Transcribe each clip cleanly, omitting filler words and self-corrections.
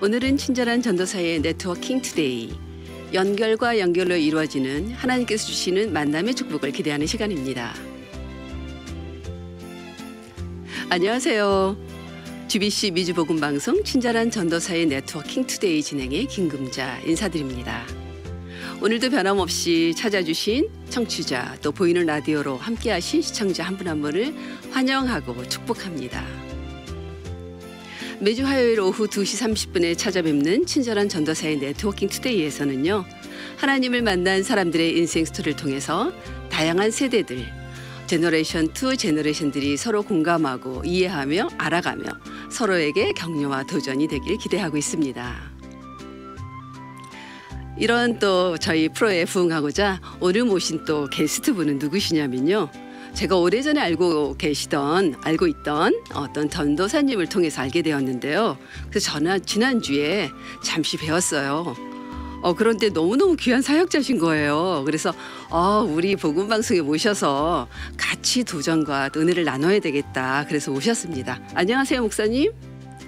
오늘은 친절한 전도사의 네트워킹 투데이, 연결과 연결로 이루어지는 하나님께서 주시는 만남의 축복을 기대하는 시간입니다. 안녕하세요. GBC 미주복음방송 친절한 전도사의 네트워킹 투데이 진행의 김금자 인사드립니다. 오늘도 변함없이 찾아주신 청취자, 또 보이는 라디오로 함께하신 시청자 한 분 한 분을 환영하고 축복합니다. 매주 화요일 오후 2시 30분에 찾아뵙는 친절한 전도사의 네트워킹 투데이에서는요, 하나님을 만난 사람들의 인생 스토리를 통해서 다양한 세대들, 제너레이션 투 제너레이션들이 서로 공감하고 이해하며 알아가며 서로에게 격려와 도전이 되길 기대하고 있습니다. 이런 또 저희 프로에 부응하고자 오늘 모신 또 게스트분은 누구시냐면요, 제가 오래전에 알고 있던 어떤 전도사님을 통해서 알게 되었는데요. 그래서 지난주에 잠시 배웠어요. 그런데 너무너무 귀한 사역자신 거예요. 그래서 우리 복음방송에 모셔서 같이 도전과 은혜를 나눠야 되겠다. 그래서 오셨습니다. 안녕하세요, 목사님.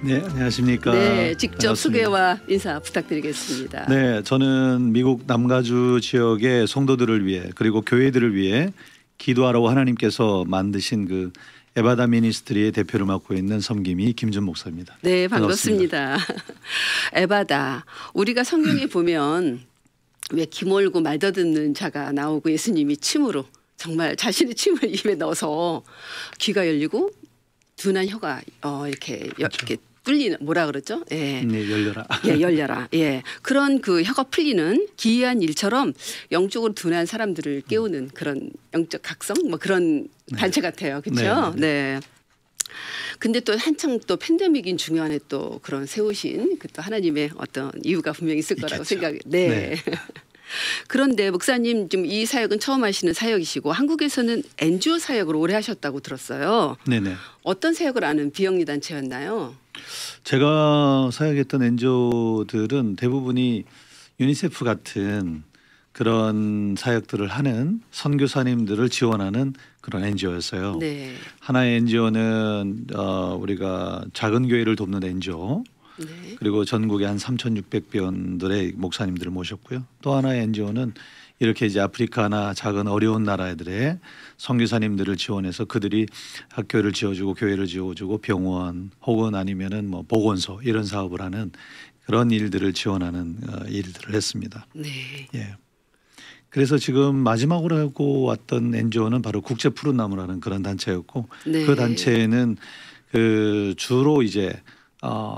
네, 안녕하십니까. 네, 직접 반갑습니다. 소개와 인사 부탁드리겠습니다. 네, 저는 미국 남가주 지역의 성도들을 위해, 그리고 교회들을 위해 기도하라고 하나님께서 만드신 그 에바다 미니스트리의 대표를 맡고 있는 섬김이 김준 목사입니다. 네, 반갑습니다. 에바다. 우리가 성경에 보면 왜 기몰고 말 더듬는 자가 나오고 예수님이 침으로 정말 자신의 침을 입에 넣어서 귀가 열리고 둔한 혀가 이렇게 뚫리는, 뭐라 그러죠? 예. 네, 열려라. 예, 열려라. 예. 그런 그 혀가 풀리는 기이한 일처럼 영적으로 둔한 사람들을 깨우는 그런 영적 각성 뭐 그런 단체 같아요. 그렇죠? 네. 근데 또 한창 또 팬데믹인 중요한에 또 그런 세우신 그 또 하나님의 어떤 이유가 분명히 있을 거라고 생각이. 네. 그런데 목사님 좀 이 사역은 처음 하시는 사역이시고 한국에서는 NGO 사역을 오래 하셨다고 들었어요. 네네. 어떤 사역을 하는 비영리 단체였나요? 제가 사역했던 NGO들은 대부분이 유니세프 같은 그런 사역들을 하는 선교사님들을 지원하는 그런 NGO였어요. 네. 하나의 NGO는 우리가 작은 교회를 돕는 NGO. 네. 그리고 전국에 한 3,600변들의 목사님들을 모셨고요. 또 하나의 NGO는 이렇게 이제 아프리카나 작은 어려운 나라들의 선교사님들을 지원해서 그들이 학교를 지어주고 교회를 지어주고 병원 혹은 아니면은 뭐 보건소 이런 사업을 하는 그런 일들을 지원하는 일들을 했습니다. 네. 예. 그래서 지금 마지막으로 하고 왔던 NGO는 바로 국제 푸른 나무라는 그런 단체였고, 네. 그 단체는 그 주로 이제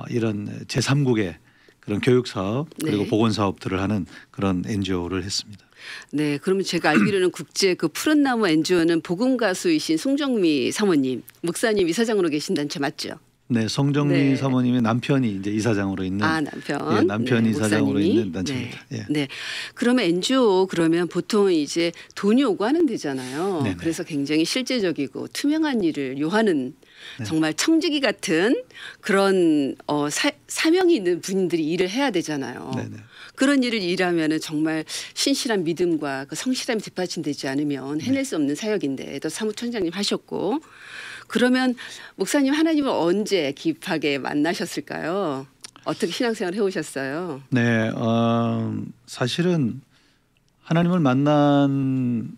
이런 제3국의 그런 교육 사업 그리고 네. 보건 사업들을 하는 그런 NGO를 했습니다. 네, 그러면 제가 알기로는 국제 그 푸른 나무 NGO는 복음 가수이신 송정미 사모님, 목사님 이사장으로 계신 단체 맞죠? 네, 송정미 네. 사모님의 남편이 이제 이사장으로 있는 남편. 예, 남편이 이사장으로 목사님이. 있는 단체입니다. 네. 예. 네. 그러면 NGO 그러면 보통 이제 돈이 요구하는 데잖아요. 네네. 그래서 굉장히 실제적이고 투명한 일을 요하는 네. 정말 청지기 같은 그런 사명이 있는 분들이 일을 해야 되잖아요. 네네. 그런 일을 일하면은 정말 신실한 믿음과 그 성실함이 뒷받침되지 않으면 해낼 수 없는 사역인데 또 사무총장님 하셨고, 그러면 목사님 하나님을 언제 깊하게 만나셨을까요? 어떻게 신앙생활 해오셨어요? 네, 사실은 하나님을 만난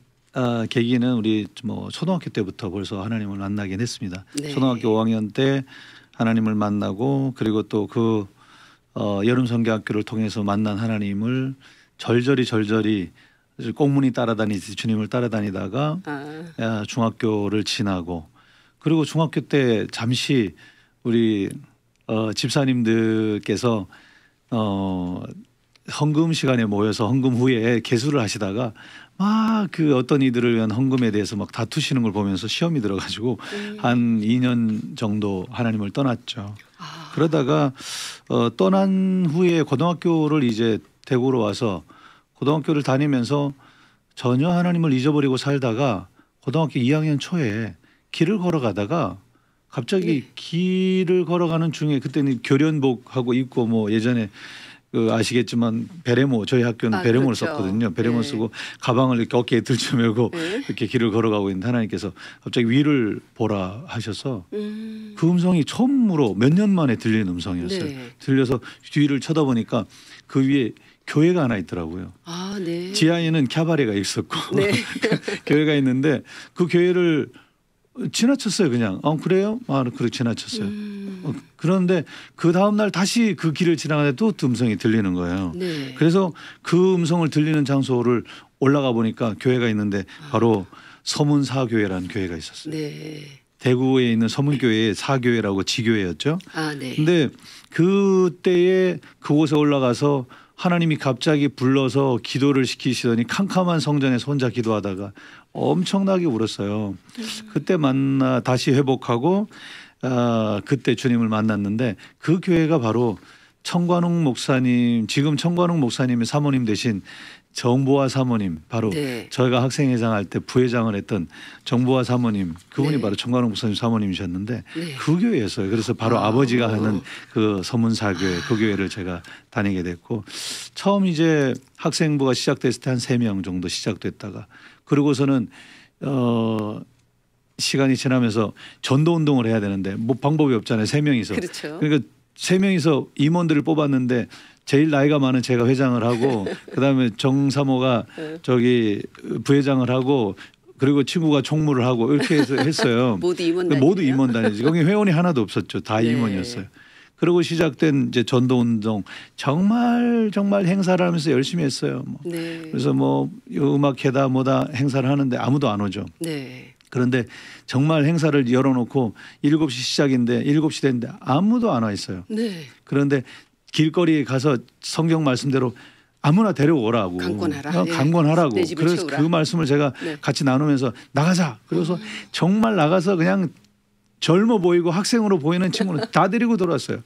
계기는 우리 뭐 초등학교 때부터 벌써 하나님을 만나긴 했습니다. 네. 초등학교 5학년 때 하나님을 만나고, 그리고 또 그 여름 성경학교를 통해서 만난 하나님을 절절히 꽁무니 따라다니듯이 주님을 따라다니다가 중학교를 지나고, 그리고 중학교 때 잠시 우리 집사님들께서 헌금 시간에 모여서 헌금 후에 개수를 하시다가 막 그 어떤 이들을 위한 헌금에 대해서 막 다투시는 걸 보면서 시험이 들어가지고 한 2년 정도 하나님을 떠났죠. 그러다가 떠난 후에 고등학교를 이제 대구로 와서 고등학교를 다니면서 전혀 하나님을 잊어버리고 살다가 고등학교 2학년 초에 길을 걸어가다가 갑자기 길을 걸어가는 중에, 그때는 교련복하고 입고 뭐 예전에 아시겠지만 베레모 저희 학교는 베레모를 그렇죠. 썼거든요. 베레모 네. 쓰고 가방을 이렇게 어깨에 들쳐메고 네. 이렇게 길을 걸어가고 있는 하나님께서 갑자기 위를 보라 하셔서 그 음성이 처음으로 몇 년 만에 들리는 음성이었어요. 네. 들려서 뒤를 쳐다보니까 그 위에 교회가 하나 있더라고요. 아, 네. 지하에는 캬바레가 있었고 네. 교회가 있는데 그 교회를 지나쳤어요. 그냥 그래요? 그렇게 지나쳤어요. 그런데 그 다음 날 다시 그 길을 지나가는데 또 음성이 들리는 거예요. 네. 그래서 그 음성을 들리는 장소를 올라가 보니까 교회가 있는데 바로 서문사교회라는 교회가 있었어요. 네. 대구에 있는 서문교회의 사교회라고 지교회였죠. 아, 네. 근데 그때에 그곳에 올라가서 하나님이 갑자기 불러서 기도를 시키시더니 캄캄한 성전에서 혼자 기도하다가 엄청나게 울었어요. 그때 만나 다시 회복하고 그때 주님을 만났는데 그 교회가 바로 청관웅 목사님, 지금 청관웅 목사님의 사모님 되신 정보화 사모님, 바로 네. 저희가 학생회장 할 때 부회장을 했던 정보화 사모님, 그분이 네. 바로 청관웅 목사님 사모님이셨는데 네. 그 교회였어요. 그래서 바로 아버지가 하는 그 서문사교회 그 교회를 제가 다니게 됐고, 처음 이제 학생부가 시작됐을 때 한 3명 정도 시작됐다가 그러고서는 시간이 지나면서 전도 운동을 해야 되는데 뭐 방법이 없잖아요. 3명이서. 그렇죠. 그러니까 3명이서 임원들을 뽑았는데 제일 나이가 많은 제가 회장을 하고 그다음에 정사모가 저기 부회장을 하고 그리고 친구가 총무를 하고 이렇게 해서 했어요. 모두 임원단이에요? 모두 임원단이지. 거기 회원이 하나도 없었죠. 다 네. 임원이었어요. 그리고 시작된 이제 전도 운동 정말 행사를 하면서 열심히 했어요. 뭐. 네. 그래서 뭐 음악회다 뭐다 행사를 하는데 아무도 안 오죠. 네. 그런데 정말 행사를 열어놓고 7시 시작인데 7시 됐는데 아무도 안 와 있어요. 네. 그런데 길거리에 가서 성경 말씀대로 아무나 데려오라고 강권하라. 예. 강권하라고. 내 집을 그래서 채우라. 그 말씀을 제가 네. 같이 나누면서 나가자. 그래서 정말 나가서 그냥 젊어 보이고 학생으로 보이는 친구는 다 데리고 들어왔어요.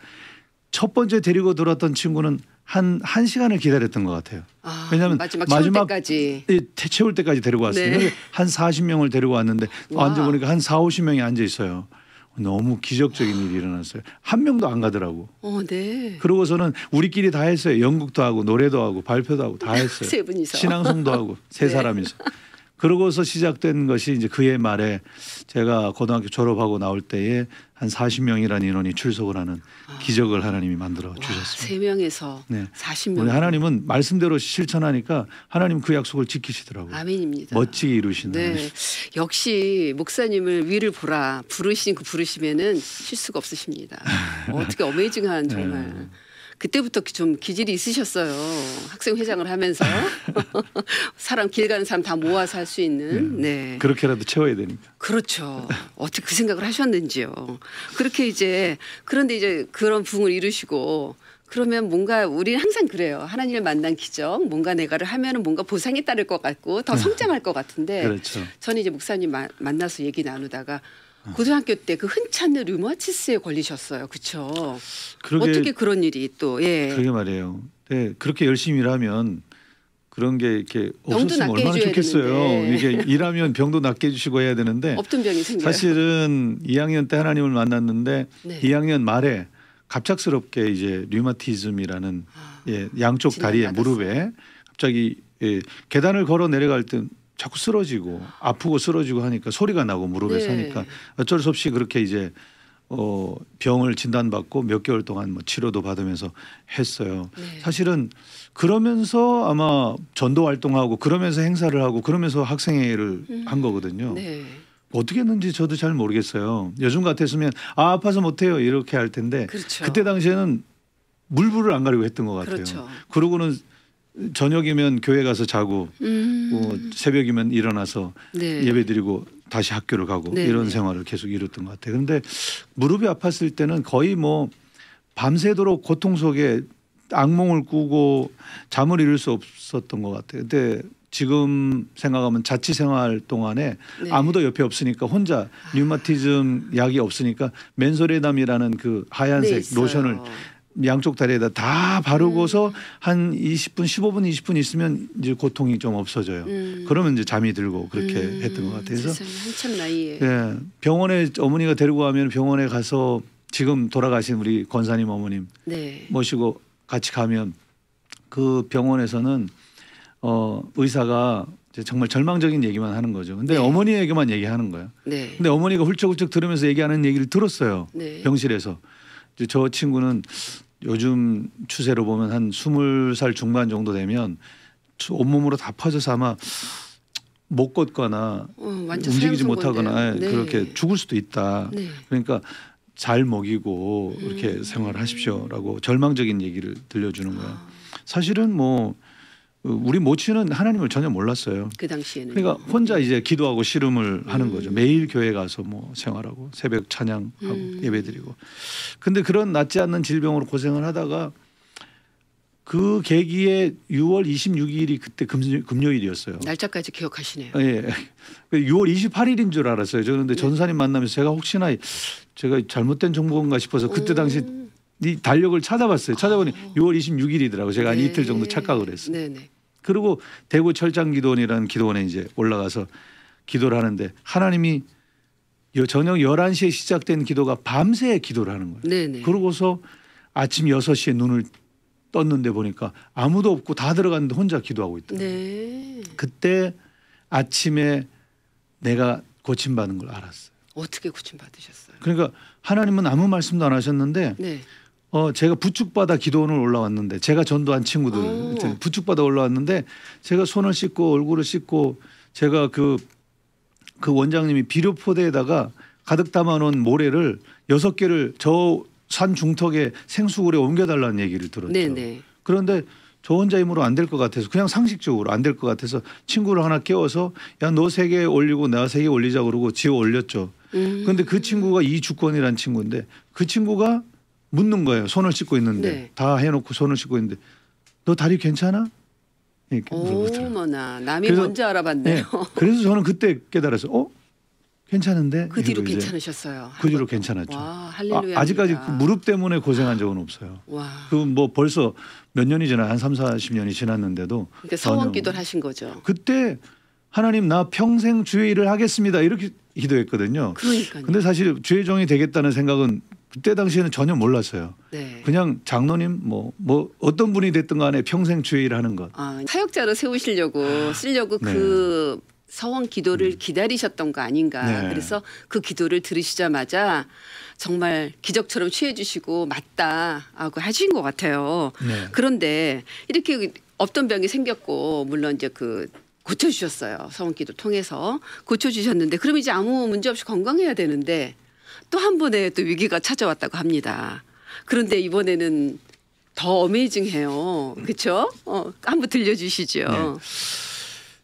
첫 번째 데리고 들어왔던 친구는 한 시간을 기다렸던 것 같아요. 아, 왜냐하면 마지막 때까지. 채울 때까지 데리고 왔어요. 네. 한 40명을 데리고 왔는데 와. 앉아보니까 한 40-50명이 앉아 있어요. 너무 기적적인 일이 일어났어요. 한 명도 안 가더라고. 네. 그러고서는 우리끼리 다 했어요. 연극도 하고 노래도 하고 발표도 하고 다 했어요. 세 분이서. 신앙송도 하고 세 네. 사람이서. 그러고서 시작된 것이 이제 그해 말에 제가 고등학교 졸업하고 나올 때에 한 40명이라는 인원이 출석을 하는 기적을 하나님이 만들어 주셨습니다. 3명에서 네. 40명. 우리 하나님은 말씀대로 실천하니까 하나님 그 약속을 지키시더라고요. 아멘입니다. 멋지게 이루시는 네. 하나님. 역시 목사님을 위를 보라 부르신 그 부르심에는 실수가 없으십니다. 어떻게 어메이징한 정말. 네. 그때부터 좀 기질이 있으셨어요. 학생 회장을 하면서 사람 길 가는 사람 다 모아서 할 수 있는. 네. 그렇게라도 채워야 되니까. 그렇죠. 어떻게 그 생각을 하셨는지요. 그렇게 이제 그런데 이제 그런 부흥을 이루시고 그러면 뭔가 우리는 항상 그래요. 하나님을 만난 기적, 뭔가 내가를 하면은 뭔가 보상이 따를 것 같고 더 성장할 것 같은데. 그렇죠. 저는 이제 목사님 만나서 얘기 나누다가 고등학교 때 그 흔찮는 류마티스에 걸리셨어요. 그렇죠. 어떻게 그런 일이 또 예. 그러게 말이에요. 네, 그렇게 열심히 일하면 그런 게 이렇게 병도 없었으면 낫게 얼마나 해줘야 좋겠어요. 되는데. 이게 일하면 병도 낫게 해주시고 해야 되는데 없던 병이 생겨요. 사실은 2학년 때 하나님을 만났는데 네. 2학년 말에 갑작스럽게 이제 류마티즘이라는 양쪽 다리에 진단받았어요. 무릎에 갑자기 계단을 걸어 내려갈 때 자꾸 쓰러지고 아프고 쓰러지고 하니까 소리가 나고 무릎에서 네. 하니까 어쩔 수 없이 그렇게 이제 병을 진단받고 몇 개월 동안 뭐 치료도 받으면서 했어요. 네. 사실은 그러면서 아마 전도 활동하고 그러면서 행사를 하고 그러면서 학생회를 한 거거든요. 네. 어떻게 했는지 저도 잘 모르겠어요. 요즘 같았으면 아파서 못해요 이렇게 할 텐데 그렇죠. 그때 당시에는 물불을 안 가리고 했던 것 같아요. 그렇죠. 그러고는 저녁이면 교회 가서 자고 새벽이면 일어나서 네. 예배드리고 다시 학교를 가고 네, 이런 네. 생활을 계속 이뤘던 것 같아요. 그런데 무릎이 아팠을 때는 거의 뭐 밤새도록 고통 속에 악몽을 꾸고 잠을 이룰 수 없었던 것 같아요. 근데 지금 생각하면 자취 생활 동안에 네. 아무도 옆에 없으니까 혼자 류마티즘 약이 없으니까 맨소레담이라는 그 하얀색 네, 있어요. 로션을 양쪽 다리에다 다 바르고서 한 20분, 15분, 20분 있으면 이제 고통이 좀 없어져요. 그러면 이제 잠이 들고 그렇게 했던 것 같아요. 그래서 세상에 한참 나이에. 예, 병원에 어머니가 데리고 가면 병원에 가서 지금 돌아가신 우리 권사님 어머님 네. 모시고 같이 가면 그 병원에서는 의사가 이제 정말 절망적인 얘기만 하는 거죠. 근데 네. 어머니에게만 얘기하는 거예요. 네. 근데 어머니가 훌쩍훌쩍 들으면서 얘기하는 얘기를 들었어요. 네. 병실에서. 이제 저 친구는 요즘 추세로 보면 한 20살 중반 정도 되면 온몸으로 다 퍼져서 아마 못 걷거나 완전 움직이지 서양 못하거나 선고인데요. 네. 그렇게 죽을 수도 있다. 네. 그러니까 잘 먹이고 이렇게 생활하십시오라고 절망적인 얘기를 들려주는 거예요. 사실은 뭐 우리 모친은 하나님을 전혀 몰랐어요. 그 당시에는. 그러니까 혼자 이제 기도하고 씨름을 하는 거죠. 매일 교회 가서 뭐 생활하고 새벽 찬양하고 예배드리고. 근데 그런 낫지 않는 질병으로 고생을 하다가 그 계기에 6월 26일이 그때 금요일이었어요. 날짜까지 기억하시네요. 예. 6월 28일인 줄 알았어요. 저는 근데 전사님 만나면서 제가 혹시나 제가 잘못된 정보인가 싶어서 그때 당시 이 달력을 찾아봤어요. 찾아보니 6월 26일이더라고요. 제가 한 이틀 정도 착각을 했어요. 네네. 그리고 대구 철장기도원이라는 기도원에 이제 올라가서 기도를 하는데 하나님이 저녁 11시에 시작된 기도가 밤새 기도를 하는 거예요. 네네. 그러고서 아침 6시에 눈을 떴는데 보니까 아무도 없고 다 들어갔는데 혼자 기도하고 있더라고요. 네. 그때 아침에 내가 고침받는 걸 알았어요. 어떻게 고침 받으셨어요? 그러니까 하나님은 아무 말씀도 안 하셨는데 네. 제가 부축받아 기도원을 올라왔는데 제가 전도한 친구들 부축받아 올라왔는데 제가 손을 씻고 얼굴을 씻고 제가 그 원장님이 비료포대에다가 가득 담아놓은 모래를 6개를 저 산 중턱에 생수굴에 옮겨달라는 얘기를 들었죠. 네네. 그런데 저 혼자 힘으로 안 될 것 같아서 그냥 상식적으로 안 될 것 같아서 친구를 하나 깨워서 야 너 3개 올리고 나 3개 올리자 그러고 지어 올렸죠. 그런데 그 친구가 이주권이라는 친구인데 그 친구가 묻는 거예요. 손을 씻고 있는데 네. 다 해놓고 손을 씻고 있는데 너 다리 괜찮아? 이렇게 물어보더라고요. 어머나 남이 그래서- 먼저 알아봤네요. 네. 그래서 저는 그때 깨달았어요. 괜찮은데 그 뒤로 이러고 이제 괜찮으셨어요. 그 뒤로 괜찮았죠. 와 할렐루야. 아직까지 그 무릎 때문에 고생한 적은 없어요. 와. 그 뭐 벌써 몇 년이 지나 한 3, 40년이 지났는데도 그러니까 전혀 서원 기도를 하신 거죠. 그때 하나님 나 평생 주의 일을 하겠습니다 이렇게 기도했거든요. 그러니까요. 근데 사실 주의 종이 되겠다는 생각은 그때 당시에는 전혀 몰랐어요. 네. 그냥 장로님 뭐 어떤 분이 됐든 간에 평생 주의 일을 하는 것. 사역자로 세우시려고 쓰려고 네. 그 서원 기도를 기다리셨던 거 아닌가. 네. 그래서 그 기도를 들으시자마자 정말 기적처럼 취해 주시고 맞다 하고 하신 것 같아요. 네. 그런데 이렇게 없던 병이 생겼고 물론 이제 그 고쳐주셨어요. 서원기도 통해서 고쳐주셨는데 그럼 이제 아무 문제 없이 건강해야 되는데 또 한 번에 또 위기가 찾아왔다고 합니다. 그런데 이번에는 더 어메이징해요. 그렇죠? 한번 들려주시죠. 네.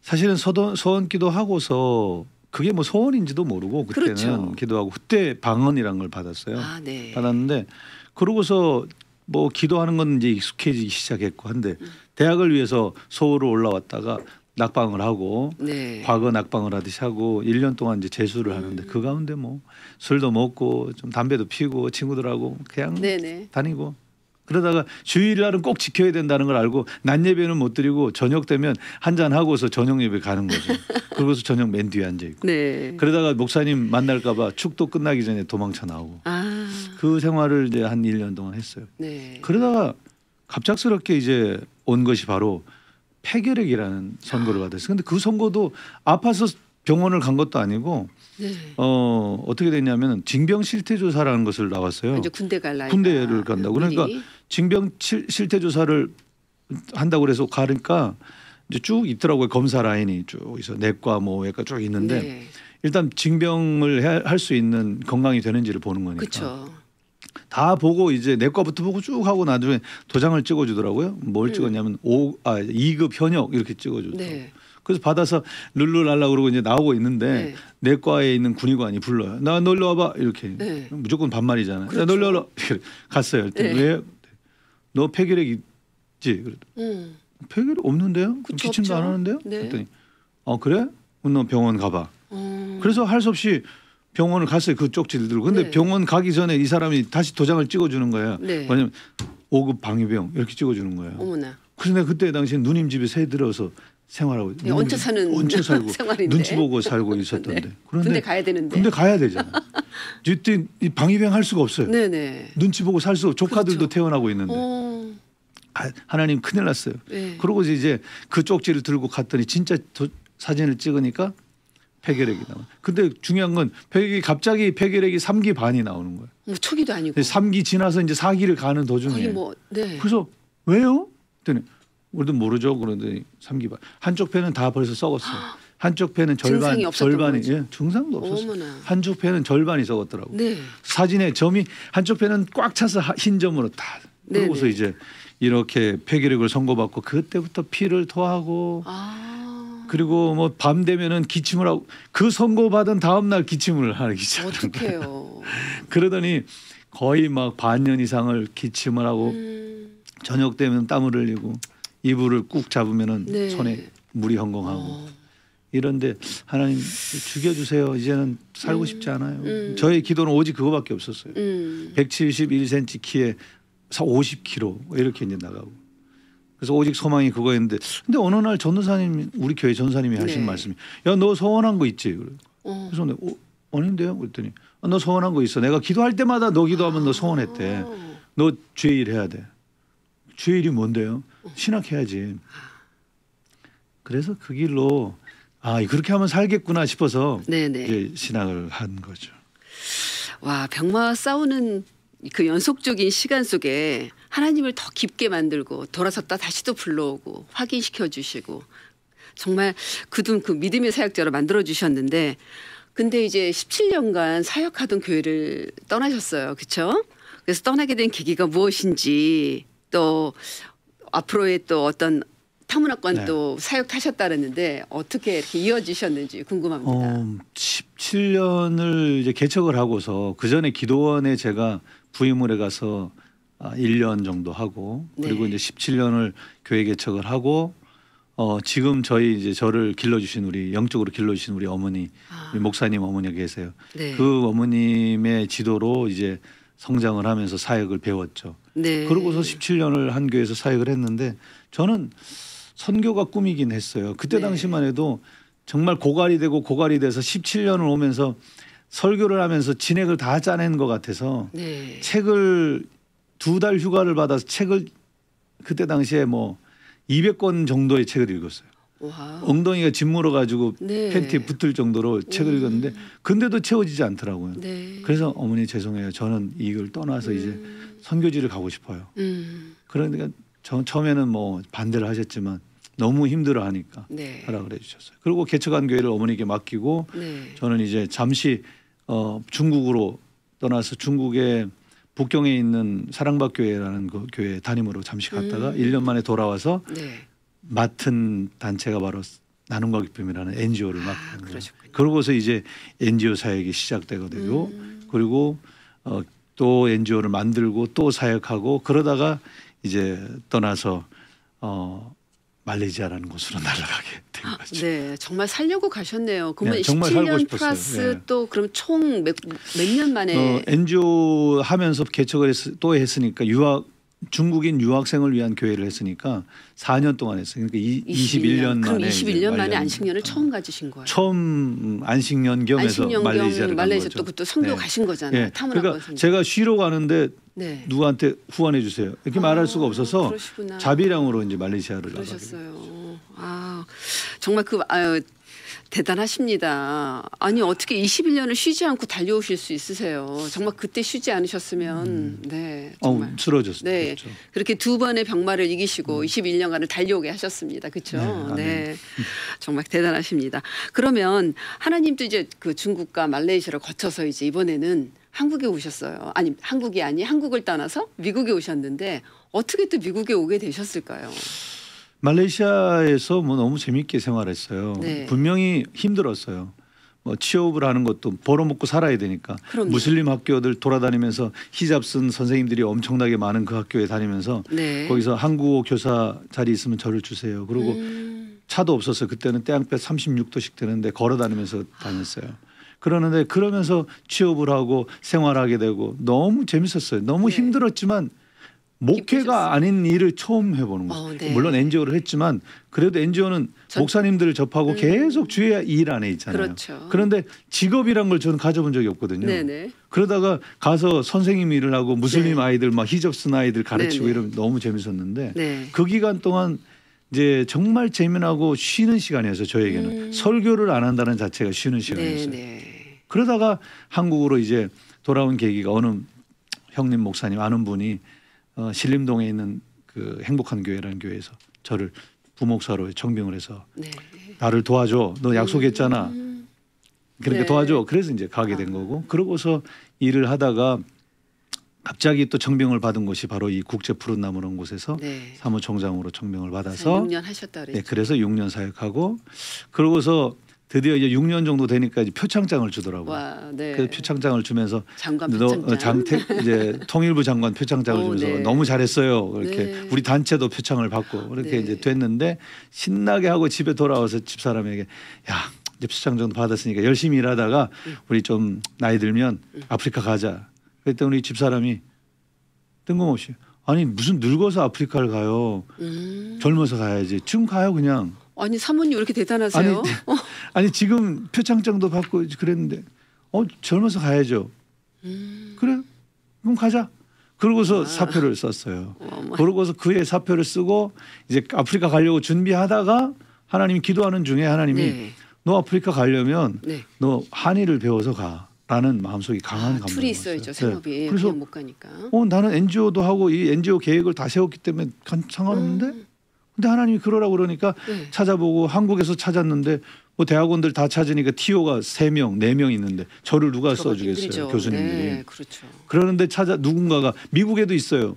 사실은 서원기도 하고서 그게 뭐 소원인지도 모르고 그때는 그렇죠. 기도하고 그때 방언이란 걸 받았어요. 네. 받았는데 그러고서 뭐 기도하는 건 이제 익숙해지기 시작했고 한데 대학을 위해서 서울로 올라왔다가 낙방을 하고 네. 과거 낙방을 하듯이 하고 1년 동안 이제 재수를 하는데 그 가운데 뭐 술도 먹고 좀 담배도 피고 친구들하고 그냥 네네. 다니고 그러다가 주일날은 꼭 지켜야 된다는 걸 알고 낮 예배는 못 드리고 저녁 되면 한잔 하고서 저녁 예배 가는 거죠. 그러고서 저녁 맨 뒤에 앉아 있고 네. 그러다가 목사님 만날까 봐 축도 끝나기 전에 도망쳐 나오고 그 생활을 이제 한 1년 동안 했어요. 네. 그러다가 갑작스럽게 이제 온 것이 바로 폐결핵이라는 선고를 받았어요. 근데 그 선고도 아파서 병원을 간 것도 아니고 네. 어떻게 됐냐면 징병 실태 조사라는 것을 나왔어요. 이제 군대 갈 나이가 군대를 간다고. 그러니까 미리. 징병 실태 조사를 한다고 그래서 가니까 이제 쭉 있더라고요. 검사 라인이 쭉 있어. 내과 뭐 외과 쭉 있는데 네. 일단 징병을 할 수 있는 건강이 되는지를 보는 거니까. 그렇죠. 다 보고 이제 내과부터 보고 쭉 하고 나중에 도장을 찍어주더라고요. 뭘 찍었냐면 2급 현역 이렇게 찍어주더라고요. 네. 그래서 받아서 룰루랄라 그러고 이제 나오고 있는데 네. 내과에 있는 군의관이 불러요. 나 놀러 와봐 이렇게. 네. 무조건 반말이잖아요. 그렇죠. 야, 놀러 와라 이렇게 갔어요. 그랬더니 네. 왜? 너 폐결핵 있지? 그랬더니 폐결핵 없는데요? 그쵸, 기침도 안 없죠. 하는데요? 네. 그랬더니 그래? 너 병원 가봐. 음. 그래서 할 수 없이 병원을 갔어요. 그 쪽지를 들고. 근데 네. 병원 가기 전에 이 사람이 다시 도장을 찍어주는 거예요. 네. 왜냐면 5급 방위병 이렇게 찍어주는 거예요. 어머나. 그래서 내가 그때 당시에 누님 집에 새 들어서 생활하고 네, 얹혀 사는 얹혀 살고 생활인데. 눈치 보고 살고 있었던데. 네. 그런데 군대 가야 되는데. 군대 가야 되잖아. 이때 이 방위병 할 수가 없어요. 네네. 눈치 보고 살 수 조카들도 그렇죠. 태어나고 있는데 어. 하나님 큰일 났어요. 네. 그러고 이제 그 쪽지를 들고 갔더니 진짜 사진을 찍으니까 폐결핵이 나와. 근데 중요한 건 갑자기 폐결핵이 3기 반이 나오는 거예요. 뭐 초기도 아니고. 3기 지나서 이제 4기를 가는 도중에. 거의 뭐 네. 그래서 왜요? 그랬더니 우리도 모르죠. 그러더니 3기 반. 한쪽 폐는 다 벌써 썩었어요. 한쪽 폐는 절반이 예, 증상도 없었어요. 어머나. 한쪽 폐는 절반이 썩었더라고. 네. 사진에 점이 한쪽 폐는 꽉 차서 흰 점으로 다. 그러고서 네네. 이제 이렇게 폐결핵을 선고받고 그때부터 피를 토하고 그리고 뭐 밤 되면은 기침을 하고 그 선고받은 다음 날 기침을 하기 시작해요. 어떡해요. 그러더니 거의 막 반년 이상을 기침을 하고 저녁 되면 땀을 흘리고 이불을 꾹 잡으면은 네. 손에 물이 헝벙하고 이런데 하나님 죽여주세요. 이제는 살고 싶지 않아요. 저의 기도는 오직 그거밖에 없었어요. 171cm 키에 50kg 이렇게 이제 나가고 그래서 오직 소망이 그거였는데 근데 어느 날 전도사님 우리 교회 전사님이 하신 네. 말씀이 야 너 소원한 거 있지? 그래서 내가 아닌데요? 그랬더니 너 소원한 거 있어. 내가 기도할 때마다 너 기도하면 너 소원했대. 너 주일 해야 돼. 주일이 뭔데요? 신학해야지. 그래서 그 길로 그렇게 하면 살겠구나 싶어서 네네. 이제 신학을 한 거죠. 와, 병마와 싸우는 그 연속적인 시간 속에 하나님을 더 깊게 만들고 돌아섰다 다시 또 불러오고 확인시켜 주시고 정말 그분 그 믿음의 사역자로 만들어 주셨는데 근데 이제 17년간 사역하던 교회를 떠나셨어요. 그렇죠? 그래서 떠나게 된 계기가 무엇인지 또 앞으로의 또 어떤 타문화권 또 사역하셨다 그랬는데 어떻게 이렇게 이어지셨는지 궁금합니다. 17년을 이제 개척을 하고서 그 전에 기도원에 제가 부임을 해가서 1년 정도 하고 그리고 이제 17년을 교회 개척을 하고 지금 이제 저를 길러주신 우리 영적으로 길러주신 우리 어머니 우리 목사님 어머니가 계세요. 네. 그 어머님의 지도로 이제 성장을 하면서 사역을 배웠죠. 네. 그러고서 17년을 한 교회에서 사역을 했는데 저는 선교가 꿈이긴 했어요. 그때 당시만 해도 정말 고갈이 돼서 17년을 오면서 설교를 하면서 진액을 다 짜낸 것 같아서 책을 2달 휴가를 받아서 책을 그때 당시에 뭐 200권 정도의 책을 읽었어요. 와. 엉덩이가 짓물어 가지고 팬티에 붙을 정도로 책을 읽었는데 근데도 채워지지 않더라고요. 그래서 어머니 죄송해요. 저는 이걸 떠나서 이제 선교지를 가고 싶어요. 그러니까 처음에는 뭐 반대를 하셨지만 너무 힘들어하니까 하라 그래 주셨어요. 그리고 개척한 교회를 어머니께 맡기고 저는 이제 잠시 중국으로 떠나서 중국의 북경에 있는 사랑밭교회라는 그 교회 담임으로 잠시 갔다가 1년 만에 돌아와서 맡은 단체가 바로 나눔과 기쁨이라는 NGO를 맡은 거예요. 그러고서 이제 NGO 사역이 시작되게 되고 그리고 또 NGO를 만들고 또 사역하고 그러다가 이제 떠나서 말레이시아라는 곳으로 날아가게 된 거죠. 네, 정말 살려고 가셨네요. 그러면 정말 살고 17년 싶었어요. 플러스 또 그럼 총 몇 년 만에 NGO 하면서 개척을 또 했으니까 중국인 유학생을 위한 교회를 했으니까 4년 동안 했어요. 그러니까 21년 만에. 그럼 21년 만에 안식년을 처음 가지신 거예요. 처음 안식년 겸해서 말레이시아를 간 거죠. 또 그것도 선교 가신 거잖아요. 타문화권 그러니까 선교. 제가 쉬러 가는데 누구한테 후원해 주세요. 이렇게 말할 수가 없어서 그러시구나. 자비량으로 이제 말레이시아를 그러셨어요. 정말 대단하십니다. 아니 어떻게 21년을 쉬지 않고 달려오실 수 있으세요? 정말 그때 쉬지 않으셨으면 정말 쓰러졌어요. 그렇죠. 그렇게 2번의 병마를 이기시고 21년간을 달려오게 하셨습니다. 그렇죠? 정말 대단하십니다. 그러면 하나님도 이제 그 중국과 말레이시아를 거쳐서 이제 이번에는 한국에 오셨어요. 아니 한국이 아니 한국을 떠나서 미국에 오셨는데 어떻게 또 미국에 오게 되셨을까요? 말레이시아에서 뭐 너무 재밌게 생활했어요. 분명히 힘들었어요. 뭐 취업을 하는 것도 벌어먹고 살아야 되니까 무슬림 학교들 돌아다니면서 히잡 쓴 선생님들이 엄청나게 많은 그 학교에 다니면서 거기서 한국어 교사 자리 있으면 저를 주세요. 그리고 차도 없었어요. 그때는 태양볕 36도씩 되는데 걸어 다니면서 다녔어요. 그러면서 취업을 하고 생활하게 되고 너무 재밌었어요. 너무 힘들었지만 목회가 아닌 일을 처음 해보는 거예요. 네. 물론 NGO를 했지만 그래도 NGO는 목사님들을 접하고 계속 주의 일 안에 있잖아요. 그렇죠. 그런데 직업이란 걸 저는 가져본 적이 없거든요. 네네. 그러다가 가서 선생님 일을 하고 무슬림 네. 아이들 막 히잡 쓴 아이들 가르치고 네네. 이러면 너무 재밌었는데 네. 그 기간 동안 이제 정말 재미나고 쉬는 시간이었어요. 저에게는 설교를 안 한다는 자체가 쉬는 시간이었어요. 네네. 그러다가 한국으로 이제 돌아온 계기가 어느 형님 목사님 아는 분이 신림동에 있는 그 행복한 교회라는 교회에서 저를 부목사로 청빙을 해서 네. 나를 도와줘. 너 약속했잖아. 그러니까 네. 도와줘. 그래서 이제 가게 된 거고. 그러고서 일을 하다가 갑자기 또 청빙을 받은 곳이 바로 이 국제 푸른 나무라는 곳에서 네. 사무총장으로 청빙을 받아서 6년 하셨다 그랬죠. 네, 그래서 6년 사역하고 그러고서 드디어 이제 6년 정도 되니까 이제 표창장을 주더라고요. 와, 네. 그 표창장을 주면서 장관 너 표창장. 장택 이제 통일부 장관 표창장을 주면서 네. 너무 잘했어요. 이렇게 네. 우리 단체도 표창을 받고 이렇게 네. 이제 됐는데 신나게 하고 집에 돌아와서 집사람에게 야 이제 표창 정도 받았으니까 열심히 일하다가 우리 좀 나이 들면 아프리카 가자. 그랬더니 우리 집사람이 뜬금없이 아니 무슨 늙어서 아프리카를 가요. 젊어서 가야지. 지금 가요 그냥. 아니 사모님 왜 이렇게 대단하세요? 아니 지금 표창장도 받고 그랬는데 젊어서 가야죠. 그래 그럼 가자. 그러고서 사표를 썼어요. 그러고서 그의 사표를 쓰고 이제 아프리카 가려고 준비하다가 하나님이 기도하는 중에 하나님이 네. 너 아프리카 가려면 네. 너 한의를 배워서 가라는 마음속에 강한 감동이 툴이 있어야죠. 왔어요. 생업이 네. 그래서 그냥 못 가니까. 나는 NGO도 하고 이 NGO 계획을 다 세웠기 때문에 상관없는데 근데 하나님이 그러라고 그러니까 네. 찾아보고 한국에서 찾았는데 뭐 대학원들 다 찾으니까 TO가 3명, 4명 있는데 저를 누가 들어가기 써주겠어요. 힘들죠. 교수님들이. 네, 그렇죠. 그러는데 누군가가 미국에도 있어요.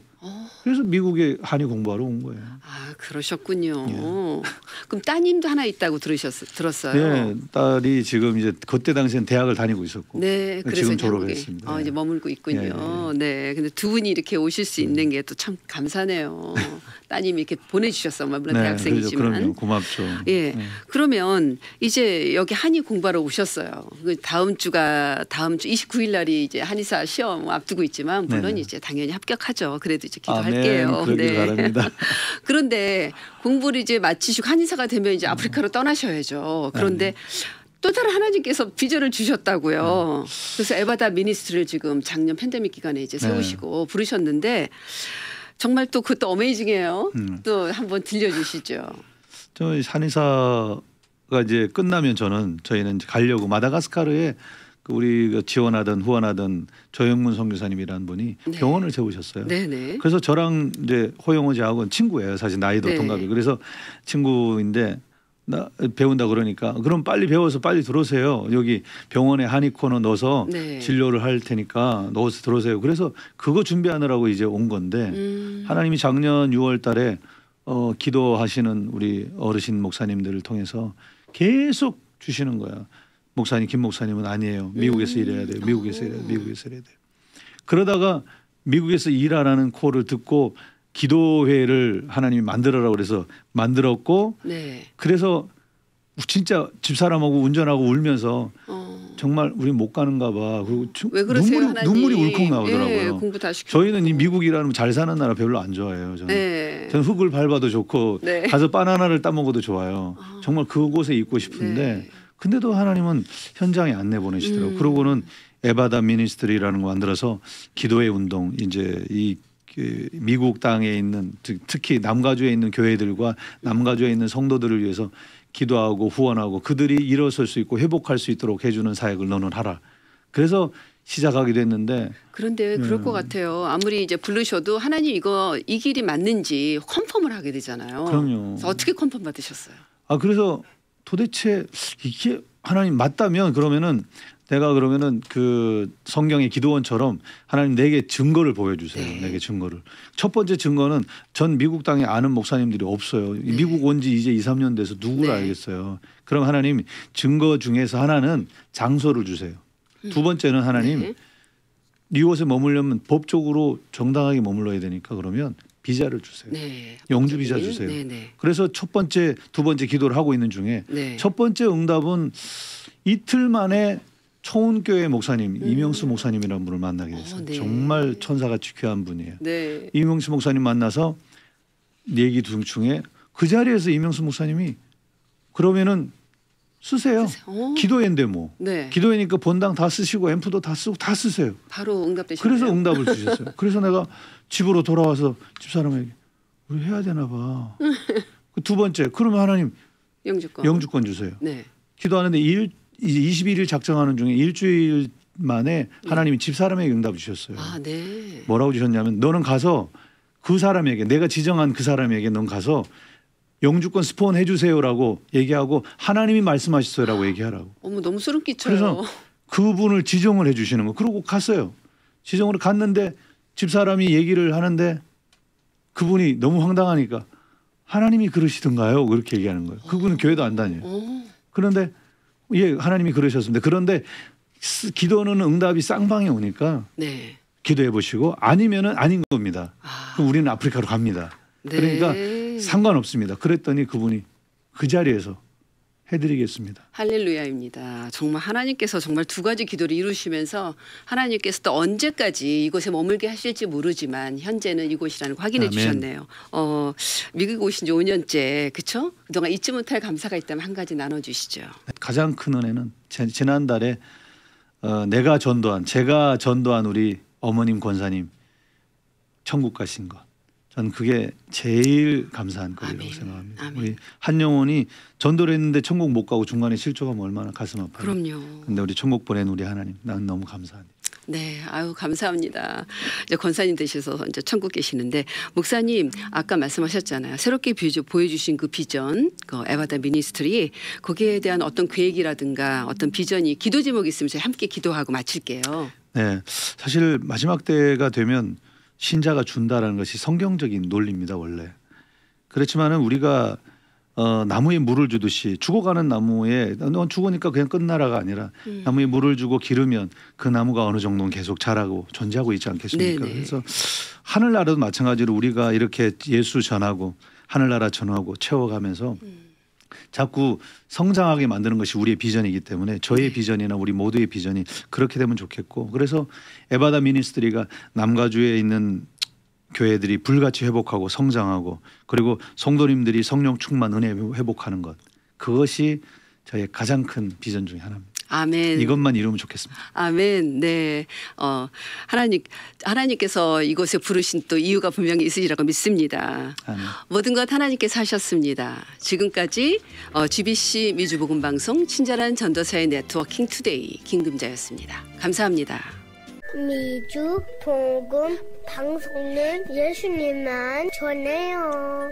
그래서 미국에 한의 공부하러 온 거예요. 아 그러셨군요. 그럼 따님도 하나 있다고 들었어요. 네, 딸이 지금 이제 그때 당시엔 대학을 다니고 있었고 네, 그래서 지금 이제 한국에, 졸업했습니다. 이제 머물고 있군요. 네, 근데 두 분이 이렇게 오실 수 있는 게 또 참 감사네요. 따님이 이렇게 보내주셨어, 물론 그렇죠. 대학생이지만. 그럼요, 고맙죠. 예, 그러면 이제 여기 한의 공부하러 오셨어요. 그 다음 주 29일 날이 이제 한의사 시험 앞두고 있지만 물론 네네. 이제 당연히 합격하죠. 그래도 이제 아멘, 기도할게요. 그러길 바랍니다. 그런데 공부를 이제 마치시고 한의사가 되면 이제 아프리카로 떠나셔야죠. 그런데 또 다른 하나님께서 비전을 주셨다고요. 그래서 에바다 미니스트를 지금 작년 팬데믹 기간에 이제 세우시고 부르셨는데 정말 또 그것도 어메이징해요. 또 한번 들려주시죠. 저 한의사가 이제 끝나면 저희는 이제 가려고 마다가스카르에 우리 지원하던 후원하던 조영문 선교사님이라는 분이 네. 병원을 세우셨어요. 네네. 그래서 저랑 이제 호영호 씨하고는 친구예요. 사실 나이도 네. 동갑이. 그래서 친구인데 나 배운다 그러니까 그럼 빨리 배워서 빨리 들어오세요. 여기 병원에 한의 코너 넣어서 네. 진료를 할 테니까 넣어서 들어오세요. 그래서 그거 준비하느라고 이제 온 건데 하나님이 작년 6월 달에 기도하시는 우리 어르신 목사님들을 통해서 계속 주시는 거야. 목사님 김 목사님은 아니에요. 미국에서 일해야 돼요. 미국에서 일해야 돼요. 미국에서 일해야 돼요. 그러다가 미국에서 일하라는 콜을 듣고 기도회를 하나님이 만들어라고 그래서 만들었고 네. 그래서 진짜 집사람하고 운전하고 울면서 정말 우리 못 가는가 봐. 그리고 왜 그러세요, 눈물이 하나님? 울컥 나오더라고요. 예, 공부 다 시키고. 저희는 이 미국이라는 잘 사는 나라 별로 안 좋아해요. 저는. 네. 저는 흙을 밟아도 좋고 네. 가서 바나나를 따먹어도 좋아요. 정말 그곳에 있고 싶은데 네. 근데도 하나님은 현장에 안내 보내시더라고요. 그러고는 에바다 미니스트리라는 거 만들어서 기도의 운동 이제 그 미국 땅에 있는 특히 남가주에 있는 교회들과 남가주에 있는 성도들을 위해서 기도하고 후원하고 그들이 일어설 수 있고 회복할 수 있도록 해주는 사역을 너는 하라. 그래서 시작하게 됐는데 그런데 그럴 것 같아요. 아무리 이제 부르셔도 하나님 이 길이 맞는지 컨펌을 하게 되잖아요. 그럼요. 그래서 어떻게 컨펌 받으셨어요? 그래서 도대체 이게 하나님 맞다면 그러면은 내가 그러면은 그 성경의 기도원처럼 하나님 내게 증거를 보여주세요. 네. 내게 증거를. 첫 번째 증거는 전 미국 땅에 아는 목사님들이 없어요. 네. 미국 온 지 이제 2, 3년 돼서 누구를 네. 알겠어요. 그럼 하나님 증거 중에서 하나는 장소를 주세요. 두 번째는 하나님 네. 이곳에 머물려면 법적으로 정당하게 머물러야 되니까 그러면 비자를 주세요. 네. 영주 비자 주세요. 네, 네. 그래서 첫 번째, 두 번째 기도를 하고 있는 중에 네. 첫 번째 응답은 이틀 만에 초운교회 목사님 이명수 목사님이라는 분을 만나게 됐어요. 네. 정말 천사같이 귀한 분이에요. 네. 이명수 목사님 만나서 얘기 중에 그 자리에서 이명수 목사님이 그러면은 쓰세요. 기도회인데 뭐. 네. 기도회니까 본당 다 쓰시고 앰프도 다 쓰고 다 쓰세요. 바로 응답되셨네요. 그래서 응답을 주셨어요. 그래서 내가 집으로 돌아와서 집사람에게 우리 해야 되나 봐. 그 두 번째 그러면 하나님 영주권 주세요. 네. 기도하는데 21일 작정하는 중에 일주일 만에 하나님이 집사람에게 응답을 주셨어요. 아, 네. 뭐라고 주셨냐면 너는 가서 그 사람에게 내가 지정한 그 사람에게 넌 가서 영주권 스폰 해주세요라고 얘기하고 하나님이 말씀하셨어요라고 얘기하라고. 어머 너무 소름 끼쳐요. 그래서 그분을 지정을 해주시는 거. 그러고 갔어요. 지정으로 갔는데 집사람이 얘기를 하는데 그분이 너무 황당하니까 하나님이 그러시던가요? 그렇게 얘기하는 거예요. 그분은 교회도 안 다녀요. 그런데 예 하나님이 그러셨습니다. 그런데 기도는 응답이 쌍방에 오니까 네. 기도해 보시고 아니면은 아닌 겁니다. 그럼 우리는 아프리카로 갑니다. 네. 그러니까 상관없습니다. 그랬더니 그분이 그 자리에서 해드리겠습니다. 할렐루야입니다. 정말 하나님께서 정말 두 가지 기도를 이루시면서 하나님께서 또 언제까지 이곳에 머물게 하실지 모르지만 현재는 이곳이라는 걸 확인해 아멘. 주셨네요. 미국 오신 지 5년째 그렇죠? 그동안 잊지 못할 감사가 있다면 한 가지 나눠주시죠. 가장 큰 은혜는 지난달에 제가 전도한 우리 어머님 권사님 천국 가신 것. 전 그게 제일 감사한 거라고 생각합니다. 아멘. 우리 한영혼이 전도를 했는데 천국 못 가고 중간에 실족하면 얼마나 가슴 아파요. 그럼요. 근데 우리 천국 보낸 우리 하나님 난 너무 감사합니다. 네, 아유 감사합니다. 이제 권사님 되셔서 이제 천국 계시는데 목사님 아까 말씀하셨잖아요. 새롭게 보여주신 그 비전, 그 에바다 미니스트리 거기에 대한 어떤 계획이라든가 어떤 비전이 기도 제목이 있으면 저희 함께 기도하고 마칠게요. 네, 사실 마지막 때가 되면 신자가 준다라는 것이 성경적인 논리입니다 원래. 그렇지만은 우리가 나무에 물을 주듯이 죽어가는 나무에 넌 죽으니까 그냥 끝나라가 아니라 나무에 물을 주고 기르면 그 나무가 어느 정도는 계속 자라고 존재하고 있지 않겠습니까? 네네. 그래서 하늘나라도 마찬가지로 우리가 이렇게 예수 전하고 하늘나라 전하고 채워가면서 자꾸 성장하게 만드는 것이 우리의 비전이기 때문에 저의 비전이나 우리 모두의 비전이 그렇게 되면 좋겠고 그래서 에바다 미니스트리가 남가주에 있는 교회들이 불같이 회복하고 성장하고 그리고 성도님들이 성령 충만 은혜 회복하는 것 그것이 저의 가장 큰 비전 중에 하나입니다. 아멘. 이것만 이루면 좋겠습니다. 아멘. 네. 하나님께서 이곳에 부르신 또 이유가 분명히 있으시라고 믿습니다. 아멘. 모든 것 하나님께서 하셨습니다. 지금까지 GBC 미주복음방송 친절한 전도사의 네트워킹 투데이 김금자였습니다. 감사합니다. 미주 복음 방송은 예수님만 전해요.